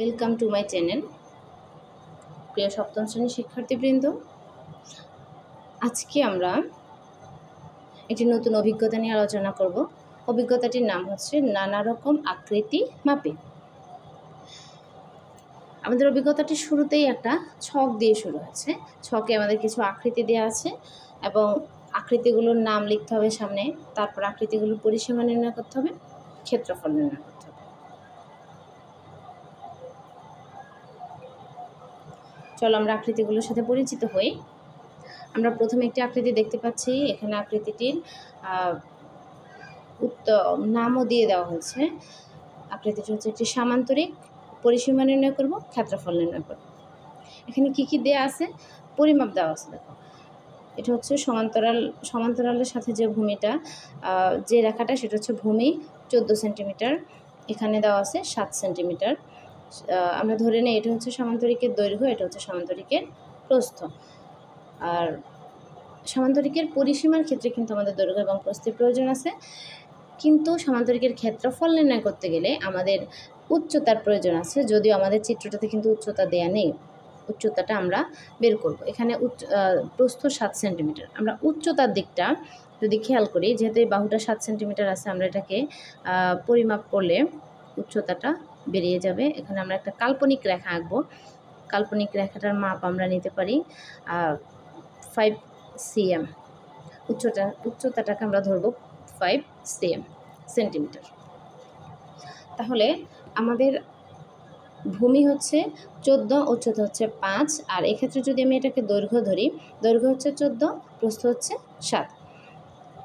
Welcome to my channel. প্রিয় সপ্তম শ্রেণীর শিক্ষার্থীবৃন্দ, আজকে আমরা একটি নতুন অভিজ্ঞতা নিয়ে আলোচনা করব। অভিজ্ঞতাটির নাম হচ্ছে নানা রকম আকৃতি মাপে। আমাদের অভিজ্ঞতাটি শুরুতেই একটা ছক দিয়ে শুরু হয়েছে। ছকে আমাদের কিছু আকৃতি দেওয়া আছে এবং আকৃতিগুলোর নাম লিখতে হবে সামনে, তারপর আকৃতিগুলোর পরিসীমা নির্ণয় করতে হবে, ক্ষেত্রফল নির্ণয় করতে হবে। চলো আমরা আকৃতিগুলোর সাথে পরিচিত হই। আমরা প্রথমে একটি আকৃতি দেখতে পাচ্ছি। এখানে আকৃতিটির নামও দিয়ে দেওয়া হয়েছে। আকৃতিটি হচ্ছে একটি সামান্তরিক। পরিসীমা নির্ণয় করব, ক্ষেত্রফল নির্ণয় করব। এখানে কি কি দেওয়া আছে, পরিমাপ দেওয়া আছে। দেখো, এটা হচ্ছে সমান্তরালের সাথে যে ভূমিটা, যে রেখাটা, সেটা হচ্ছে ভূমি 14 সেন্টিমিটার। এখানে দেওয়া আছে 7 সেন্টিমিটার। আমরা ধরে নিই এটা হচ্ছে সমান্তরিকের দৈর্ঘ্য, এটা হচ্ছে সমান্তরিকের প্রস্থ। আর সমান্তরিকের পরিসীমার ক্ষেত্রে কিন্তু আমাদের দৈর্ঘ্য এবং প্রস্থের প্রয়োজন আছে, কিন্তু সমান্তরিকের ক্ষেত্রফল নির্ণয় করতে গেলে আমাদের উচ্চতার প্রয়োজন আছে। যদিও আমাদের চিত্রটাতে কিন্তু উচ্চতা দেয়া নেই, উচ্চতাটা আমরা বের করব। এখানে প্রস্থ 7 সেন্টিমিটার। আমরা উচ্চতার দিকটা যদি খেয়াল করি, যেহেতু এই বাহুটা 7 সেন্টিমিটার আছে, আমরা এটাকে পরিমাপ করলে উচ্চতাটা বেরিয়ে যাবে। এখানে আমরা একটা কাল্পনিক রেখা আঁকবো। কাল্পনিক রেখাটার মাপ আমরা নিতে পারি 5 cm। উচ্চতাটাকে আমরা ধরব 5 সেন্টিমিটার। তাহলে আমাদের ভূমি হচ্ছে 14, উচ্চতা হচ্ছে 5। আর এক্ষেত্রে যদি আমি এটাকে দৈর্ঘ্য ধরি, দৈর্ঘ্য হচ্ছে 14, প্রস্থ হচ্ছে 7।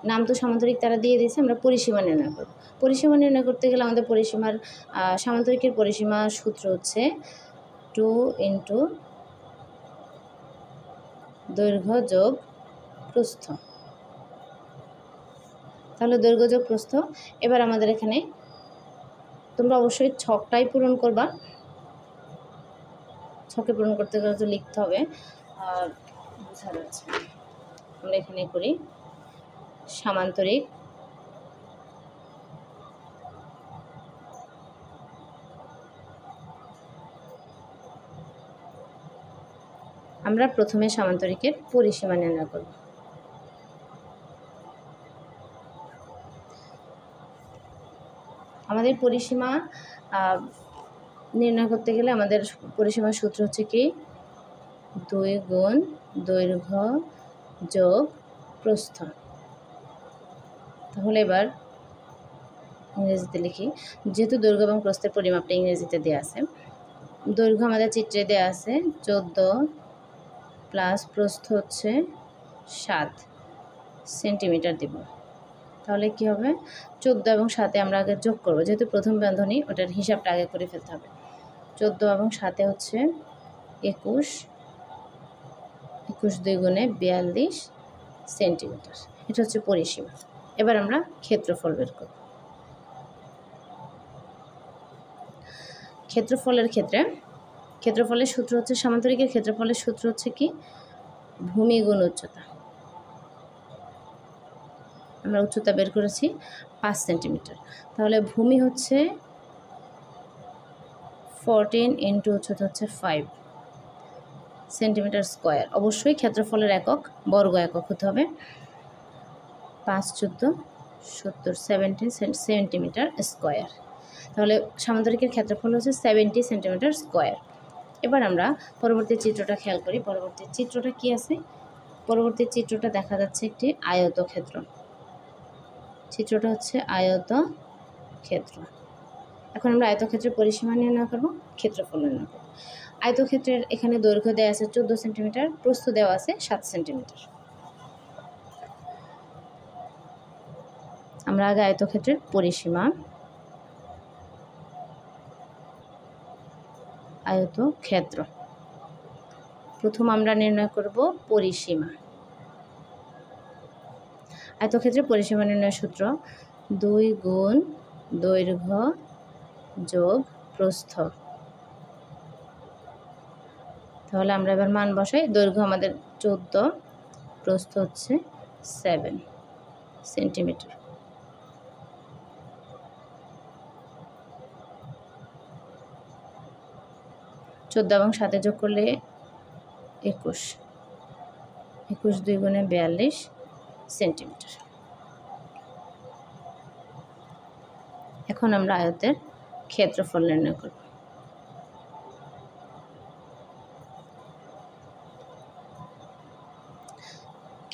নাম তো সামান্তরিক তারা দিয়ে দিয়েছে। আমরা পরিসীমা নির্ণয় করব। পরিসীমা নির্ণয় করতে গেলে আমাদের সামান্তরিকের পরিসীমা সূত্র হচ্ছে 2 × দৈর্ঘ্য যোগ প্রস্থ। তাহলে দৈর্ঘ্য যোগ প্রস্থ। এবার আমাদের এখানে তোমরা অবশ্যই ছকটাই পূরণ করবা। ছকে পূরণ করতে গেলে তো লিখতে হবে, আর বোঝা যাচ্ছে। আমরা এখানে করি সামান্তরিক আমরা প্রথমে সামান্তরিকের পরিসীমা নির্ণয় করব। আমাদের পরিসীমা নির্ণয় করতে গেলে আমাদের পরিসীমার সূত্র হচ্ছে কি 2 গুণ দৈর্ঘ্য যোগ প্রস্থ। তাহলে এবার ইংরেজিতে লিখি, যেহেতু দৈর্ঘ্য এবং প্রস্থের পরিমাপটা ইংরেজিতে দেওয়া আছে। দৈর্ঘ্য আমাদের চিত্রে দেওয়া আছে 14 প্লাস প্রস্থ হচ্ছে 7 সেন্টিমিটার দিব। তাহলে কি হবে, 14 এবং 7 আমরা আগে যোগ করব। যেহেতু প্রথম বন্ধনী, ওটার হিসাবটা আগে করে ফেলতে হবে। 14 এবং 7 হচ্ছে 21, 21 2 গুণে 42 সেন্টিমিটার। এটা হচ্ছে পরিসীমা। এবার আমরা ক্ষেত্রফল বের করব। ক্ষেত্রফলের সূত্র হচ্ছে, সামান্তরিকের ক্ষেত্রফলের সূত্র হচ্ছে কি ভূমি গুণ উচ্চতা। আমরা উচ্চতা বের করেছি 5 সেন্টিমিটার। তাহলে ভূমি হচ্ছে 14 × উচ্চতা হচ্ছে 5 সেন্টিমিটার স্কোয়ার। অবশ্যই ক্ষেত্রফলের একক বর্গ একক হতে হবে। 5 14 70 17 সেন্টিমিটার স্কোয়ার। তাহলে সামান্তরিকের ক্ষেত্রফল হচ্ছে 70 সেন্টিমিটার স্কোয়ার। এবার আমরা পরবর্তী চিত্রটা খেয়াল করি। পরবর্তী চিত্রটা কি আছে? পরবর্তী চিত্রটা দেখা যাচ্ছে একটি আয়তক্ষেত্র। চিত্রটা হচ্ছে আয়তক্ষেত্র। এখন আমরা আয়তক্ষেত্রের পরিসীমা নির্ণয় করব, ক্ষেত্রফল নির্ণয় করব। আয়তক্ষেত্রের এখানে দৈর্ঘ্য দেওয়া আছে 14 সেন্টিমিটার, প্রস্থ দেওয়া আছে 7 সেন্টিমিটার। আমরা আগে আয়তক্ষেত্রের পরিসীমা, আয়তক্ষেত্র প্রথম আমরা নির্ণয় করব পরিসীমা। আয়তক্ষেত্রের পরিসীমা নির্ণয় সূত্র 2 গুণ দৈর্ঘ্য যোগ প্রস্থ। তাহলে আমরা এবার মান বসাই। দৈর্ঘ্য আমাদের 14, প্রস্থ হচ্ছে 7 সেন্টিমিটার। 14 এবং 7 যোগ করলে 21, 21 2 গুণে 42 সেন্টিমিটার। এখন আমরা আয়তের ক্ষেত্রফল নির্ণয় করব।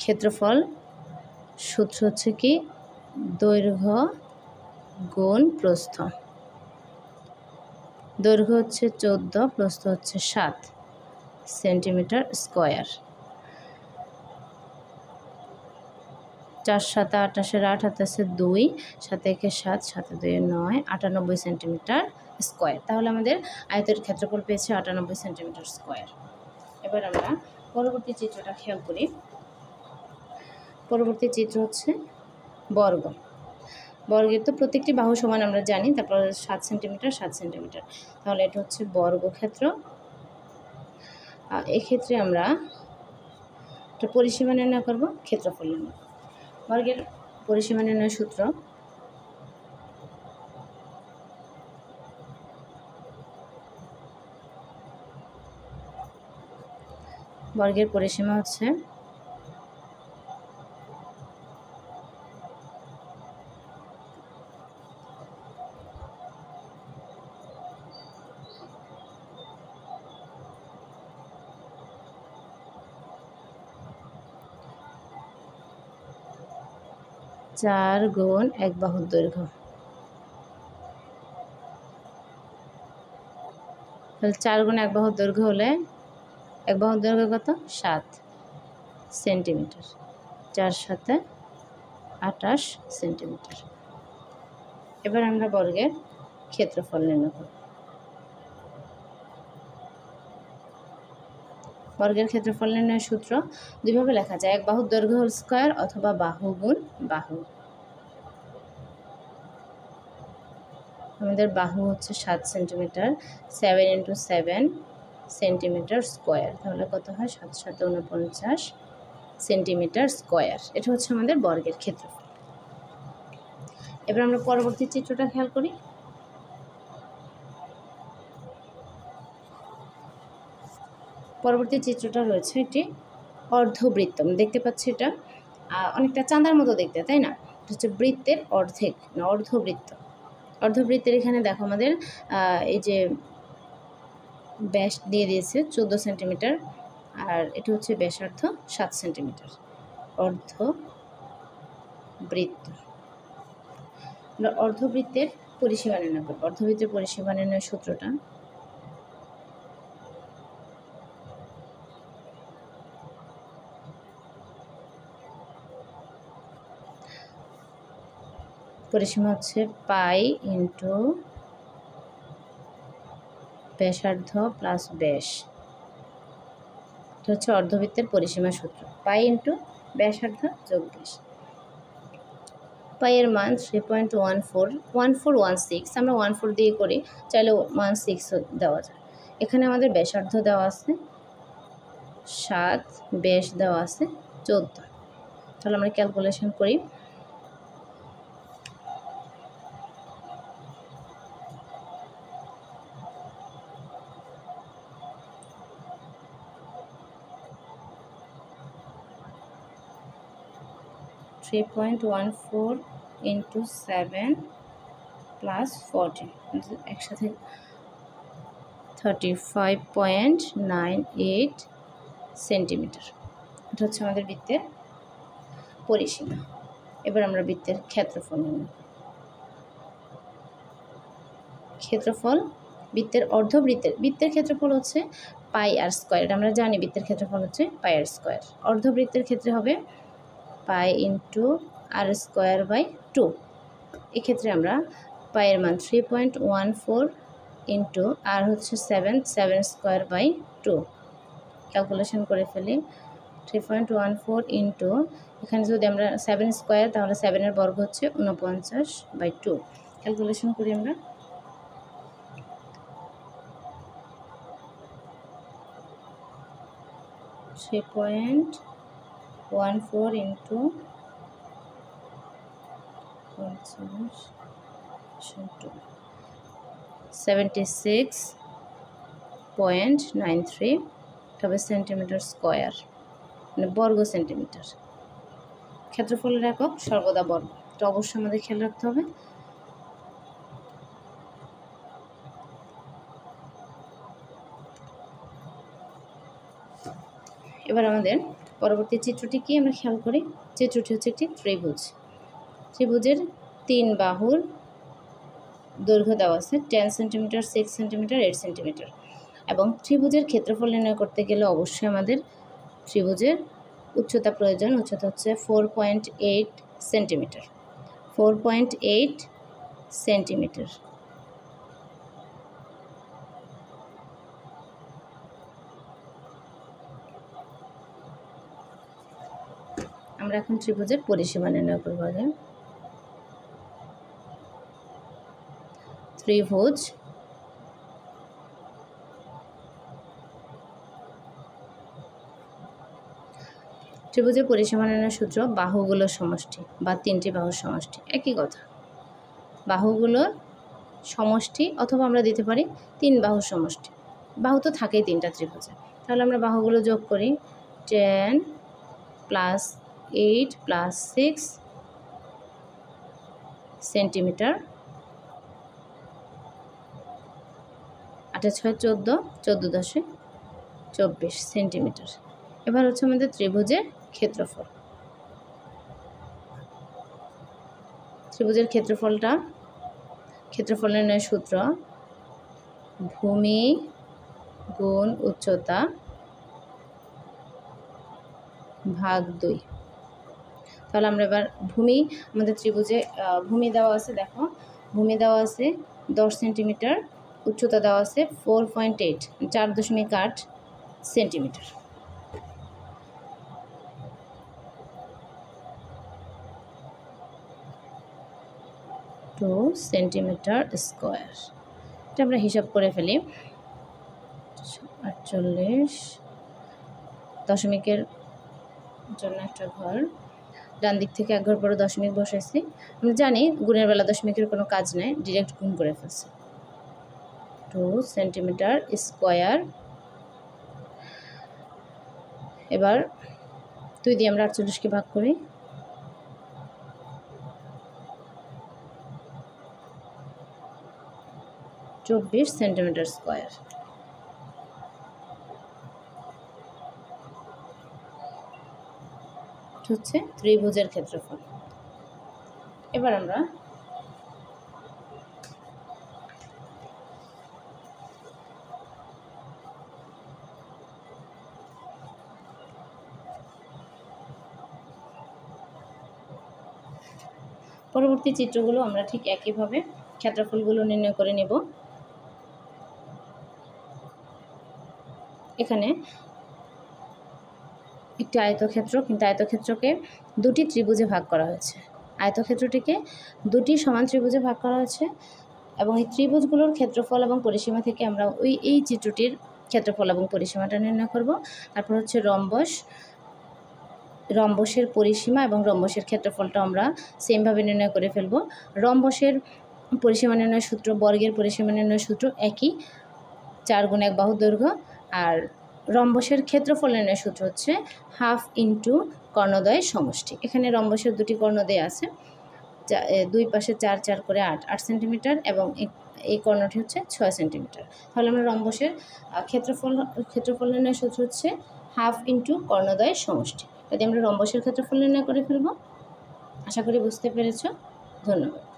ক্ষেত্রফল সূত্র হচ্ছে কি দৈর্ঘ্য গুণ প্রস্থ। দৈর্ঘ্য হচ্ছে 14, প্রস্থ হচ্ছে 7 সেন্টিমিটার স্কয়ার। 4 7 28 8 হাতে আছে 2, 7 1 7, 7 2 9, 98 সেন্টিমিটার স্কয়ার। তাহলে আমাদের আয়তের ক্ষেত্রফল পেয়েছে 98 সেন্টিমিটার স্কয়ার। এবার আমরা পরবর্তী চিত্রটা খেয়াল করি। পরবর্তী চিত্র হচ্ছে বর্গ। বর্গের তো প্রত্যেকটি বাহু সমান আমরা জানি, তারপর 7 সেন্টিমিটার 7 সেন্টিমিটার, তাহলে এটা হচ্ছে বর্গক্ষেত্র। এক্ষেত্রে আমরা একটা পরিসীমা নির্ণয় করব, ক্ষেত্রফল নির্ণয়। বর্গের পরিসীমা নির্ণয় সূত্র বর্গের পরিসীমা হচ্ছে চার গুণ এক বাহুর দৈর্ঘ্য। তাহলে 4 গুণ এক বাহুর দৈর্ঘ্য হলে এক বাহুর দৈর্ঘ্য কত? 7 সেন্টিমিটার। 4 7 28 সেন্টিমিটার। এবার আমরা বর্গের ক্ষেত্রফল নির্ণয় করব। বর্গের ক্ষেত্রফল নির্ণয়ের সূত্র দুইভাবে লেখা যায়, এক বাহুর দৈর্ঘ্য হোল স্কয়ার অথবা বাহু গুণ বাহু। আমাদের বাহু হচ্ছে 7 সেন্টিমিটার, 7 × 7 সেন্টিমিটার স্কয়ার, তাহলে কত হয়? 7 7 49 সেন্টিমিটার স্কয়ার। এটা হচ্ছে আমাদের বর্গের ক্ষেত্রফল। এবার আমরা পরবর্তী চিত্রটা খেয়াল করি। পরবর্তী চিত্রটা রয়েছে একটি অর্ধবৃত্ত। দেখতে পাচ্ছি এটা অনেকটা চাঁদার মতো দেখতে, তাই না? এটা হচ্ছে বৃত্তের অর্ধেক, না অর্ধবৃত্ত। অর্ধবৃত্তের এখানে দেখো আমাদের এই যে ব্যাস দিয়ে দিয়েছে 14 সেন্টিমিটার, আর এটা হচ্ছে ব্যাসার্ধ 7 সেন্টিমিটার। অর্ধবৃত্ত। আমরা অর্ধবৃত্তের পরিসীমা নির্ণয় করব। অর্ধবৃত্তের পরিসীমা নির্ণয়ের সূত্রটা পরিসীমা হচ্ছে পাই ইন্টু ব্যাসার্ধ প্লাস ব্যাস। এটা হচ্ছে অর্ধবৃত্তের পরিসীমা সূত্র, পাই ইন্টু ব্যাসার্ধ যোগ ব্যাস। পাইয়ের মান 3.1416, আমরা 14 দিয়ে করি, চাইলে 16 দেওয়া যায়। এখানে আমাদের ব্যাসার্ধ দেওয়া আছে 7, ব্যাস দেওয়া আছে 14। তাহলে আমরা ক্যালকুলেশন করি। Three point 14 into 7 plus 14 একসাথে 35.98 সেন্টিমিটার। এটা হচ্ছে আমাদের বৃত্তের পরিসীমা। এবার আমরা বৃত্তের ক্ষেত্রফল নির্ণয় করব। ক্ষেত্রফল বৃত্তের বৃত্তের ক্ষেত্রফল হচ্ছে পাই আর স্কয়ার। এটা আমরা জানি, বৃত্তের ক্ষেত্রফল হচ্ছে পাই আর স্কয়ার। অর্ধবৃত্তের ক্ষেত্রে হবে pi into r square by 2। এক্ষেত্রে আমরা পাইয়ের মান 3.14 ইন্টু আর হচ্ছে 7 স্কয়ার বাই 2 ক্যালকুলেশন করে ফেলি। 3.14 ইন্টু এখানে যদি আমরা 7 স্কয়ার, তাহলে 7-এর বর্গ হচ্ছে 49/2। ক্যালকুলেশন করি আমরা। Three point 14 into 76 0.93 হবে সেন্টিমিটার স্কোয়ার, মানে বর্গ সেন্টিমিটার। ক্ষেত্রফলের একক সর্বদা বর্গ, তো অবশ্যই আমাদের খেয়াল রাখতে হবে। এবার আমাদের পরবর্তী চিত্রটি কি আমরা খেয়াল করি। চিত্রটি হচ্ছে একটি ত্রিভুজ। ত্রিভুজের 3 বাহুর দৈর্ঘ্য দেওয়া আছে 10 সেন্টিমিটার, 6 সেন্টিমিটার, 8 সেন্টিমিটার। এবং ত্রিভুজের ক্ষেত্রফল নির্ণয় করতে গেলে অবশ্যই আমাদের ত্রিভুজের উচ্চতা প্রয়োজন। উচ্চতা হচ্ছে 4.8 সেন্টিমিটার, 4.8 সেন্টিমিটার। আমরা এখন ত্রিভুজের পরিসীমা নির্ণয় করব। আগে ত্রিভুজ ত্রিভুজের পরিসীমা নির্ণয়ের সূত্র বাহুগুলোর সমষ্টি বা 3টি বাহুর সমষ্টি। একই কথা, বাহুগুলোর সমষ্টি, অথবা আমরা দিতে পারি 3 বাহুর সমষ্টি। বাহু তো থাকেই 3টা ত্রিভুজে, তাহলে আমরা বাহুগুলো যোগ করি। 10 + 8 + 6 সেন্টিমিটার, 8 × 6 = 14, 14.24 সেন্টিমিটার। এবার হচ্ছে আমাদের ত্রিভুজের ক্ষেত্রফল। ত্রিভুজের ক্ষেত্রফল নির্ণয়ের সূত্র ভূমি গুণ উচ্চতা ভাগ 2। তাহলে আমরা এবার আমাদের ত্রিভুজে ভূমি দেওয়া আছে। দেখো, ভূমি দেওয়া আছে 10 সেন্টিমিটার, উচ্চতা দেওয়া আছে 4.8, 4.8 সেন্টিমিটার। Centimetre square. এটা আমরা হিসাব করে ফেলি। 48 দশমিকের জন্য একটা ঘর, ডান দিক থেকে এক ঘর পরে দশমিক বসাইছি। আমরা জানি গুণের বেলা দশমিকের কোনো কাজ নেই, ডিরেক্ট গুণ করে ফেলছি। 2 সেন্টিমিটার স্কোয়ার। এবার 2 দিয়ে আমরা 48কে ভাগ করি। 24 সেন্টিমিটার স্কোয়ার। হচ্ছে ত্রিভুজের ক্ষেত্রফল। এবার আমরা পরবর্তী চিত্রগুলো আমরা ঠিক একইভাবে ক্ষেত্রফলগুলো নির্ণয় করে নেব। এখানে একটি আয়তক্ষেত্র, কিন্তু আয়তক্ষেত্রকে 2টি ত্রিভুজে ভাগ করা হয়েছে। আয়তক্ষেত্রটিকে 2টি সমান ত্রিভুজে ভাগ করা হয়েছে, এবং এই ত্রিভুজগুলোর ক্ষেত্রফল এবং পরিসীমা থেকে আমরা এই চিত্রটির ক্ষেত্রফল এবং পরিসীমাটা নির্ণয় করব। তারপর হচ্ছে রম্বসের পরিসীমা এবং রম্বসের ক্ষেত্রফলটা আমরা সেমভাবে নির্ণয় করে ফেলব। রম্বসের পরিসীমা নির্ণয়ের সূত্র, বর্গের পরিসীমা নির্ণয়ের সূত্র একই, 4 গুণ 1 বাহুর দৈর্ঘ্য। আর রম্বসের ক্ষেত্রফল নির্ণয়ের সূত্র হচ্ছে 1/2 × কর্ণদ্বয়ের সমষ্টি। এখানে রম্বসের 2টি কর্ণ দেওয়া আছে, 2 পাশে 4 4 করে 8 সেন্টিমিটার, এবং এই কর্ণটি হচ্ছে 6 সেন্টিমিটার। তাহলে আমরা রম্বসের ক্ষেত্রফল নির্ণয়ের সূত্র হচ্ছে 1/2 × কর্ণদ্বয়ের সমষ্টি। যদি আমরা রম্বসের ক্ষেত্রফল নির্ণয় করে ফেলব। আশা করি বুঝতে পেরেছ। ধন্যবাদ।